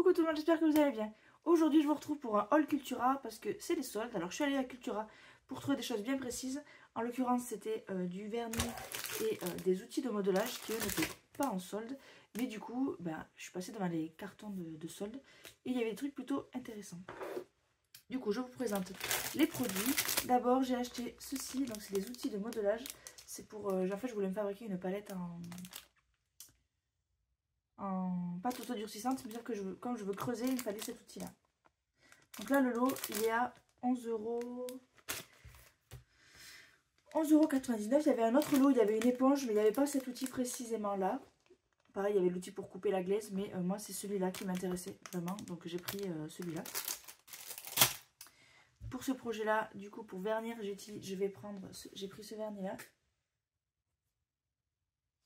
Coucou tout le monde, j'espère que vous allez bien. Aujourd'hui je vous retrouve pour un haul Cultura parce que c'est les soldes. Alors je suis allée à Cultura pour trouver des choses bien précises. En l'occurrence c'était du vernis et des outils de modelage qui eux n'étaient pas en solde. Mais du coup je suis passée devant les cartons de solde et il y avait des trucs plutôt intéressants. Du coup je vous présente les produits. D'abord j'ai acheté ceci, donc c'est des outils de modelage. C'est pour, en fait je voulais me fabriquer une palette en pâte auto-durcissante, c'est-à-dire que quand je veux creuser, il me fallait cet outil-là. Donc là, le lot, il est à 11,99 €. Il y avait un autre lot, il y avait une éponge, mais il n'y avait pas cet outil précisément là. Pareil, il y avait l'outil pour couper la glaise, mais moi, c'est celui-là qui m'intéressait vraiment. Donc j'ai pris celui-là. Pour ce projet-là, du coup, pour vernir, j'ai pris ce vernis-là.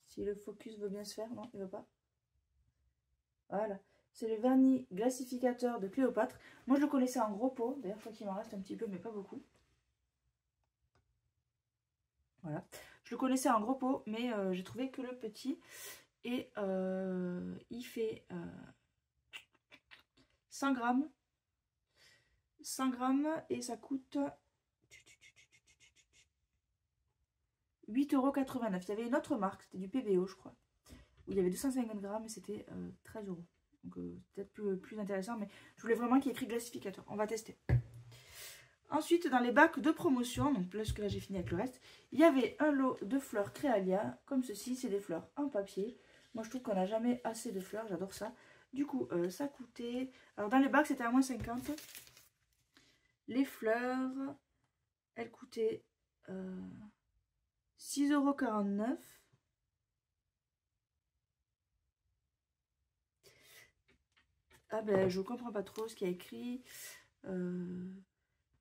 Si le focus veut bien se faire, non, il ne veut pas. Voilà, c'est le vernis glacificateur de Cléopâtre. Moi je le connaissais en gros pot, d'ailleurs je crois qu'il m'en reste un petit peu mais pas beaucoup. Voilà, je le connaissais en gros pot mais j'ai trouvé que le petit. Et il fait 100 grammes. 100 grammes et ça coûte 8,89 €. Il y avait une autre marque, c'était du PBO je crois, où il y avait 250 grammes et c'était 13 €. Donc peut-être plus intéressant, mais je voulais vraiment qu'il y ait écrit glacificateur. On va tester. Ensuite, dans les bacs de promotion, donc là, que là j'ai fini avec le reste, il y avait un lot de fleurs Créalia, comme ceci, c'est des fleurs en papier. Moi je trouve qu'on n'a jamais assez de fleurs, j'adore ça. Du coup, ça coûtait... Alors dans les bacs, c'était à moins 50. Les fleurs, elles coûtaient 6,49 €. Ah ben je comprends pas trop ce qu'il y a écrit.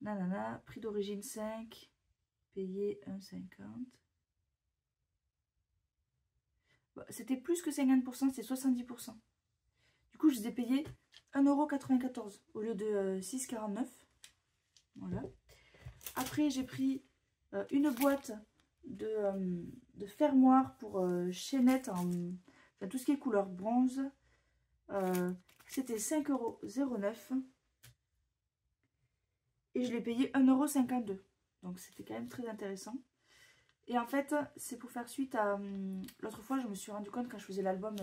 Nanana, prix d'origine 5, payé 1,50. Bon, c'était plus que 50%, c'est 70%. Du coup, je les ai payés 1,94 € au lieu de 6,49 €. Voilà. Après, j'ai pris une boîte de fermoirs pour chaînettes enfin, tout ce qui est couleur bronze. C'était 5,09 €. Et je l'ai payé 1,52 €. Donc c'était quand même très intéressant. Et en fait, c'est pour faire suite à... l'autre fois, je me suis rendu compte quand je faisais l'album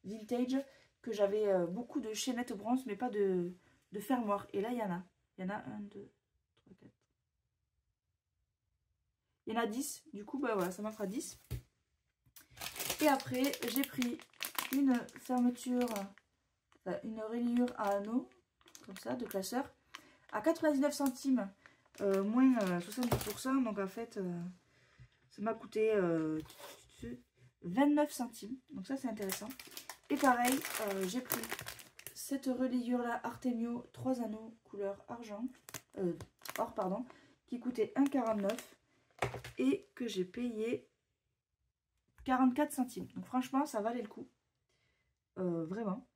Vintage que j'avais beaucoup de chaînettes bronze, mais pas de fermoirs. Et là, il y en a. Il y en a 1, 2, 3, 4. Il y en a 10. Du coup, bah voilà, ça m'en fera 10. Et après, j'ai pris une fermeture, une rayure à anneaux, comme ça, de classeur, à 99 centimes, moins 70%. Donc en fait, ça m'a coûté 29 centimes. Donc ça, c'est intéressant. Et pareil, j'ai pris cette relayure là, Artemio 3 anneaux, couleur or, pardon, qui coûtait 1,49 € et que j'ai payé 44 centimes. Donc franchement, ça valait le coup. Vraiment.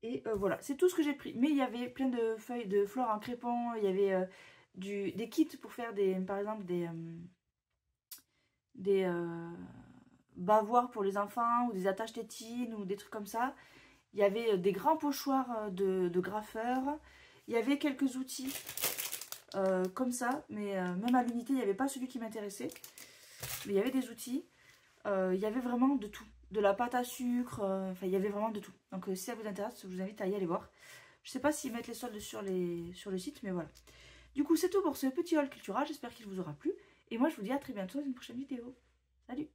Et voilà, c'est tout ce que j'ai pris. Mais il y avait plein de feuilles de fleurs en crépon. Il y avait des kits pour faire par exemple des bavoirs pour les enfants ou des attaches tétines ou des trucs comme ça. Il y avait des grands pochoirs de graffeurs. Il y avait quelques outils comme ça. Mais même à l'unité, il n'y avait pas celui qui m'intéressait. Mais il y avait des outils. Il y avait vraiment de tout. De la pâte à sucre, enfin il y avait vraiment de tout. Donc si ça vous intéresse, je vous invite à y aller voir. Je sais pas s'ils mettent les soldes sur le site, mais voilà. Du coup, c'est tout pour ce petit haul Cultura. J'espère qu'il vous aura plu. Et moi, je vous dis à très bientôt dans une prochaine vidéo. Salut!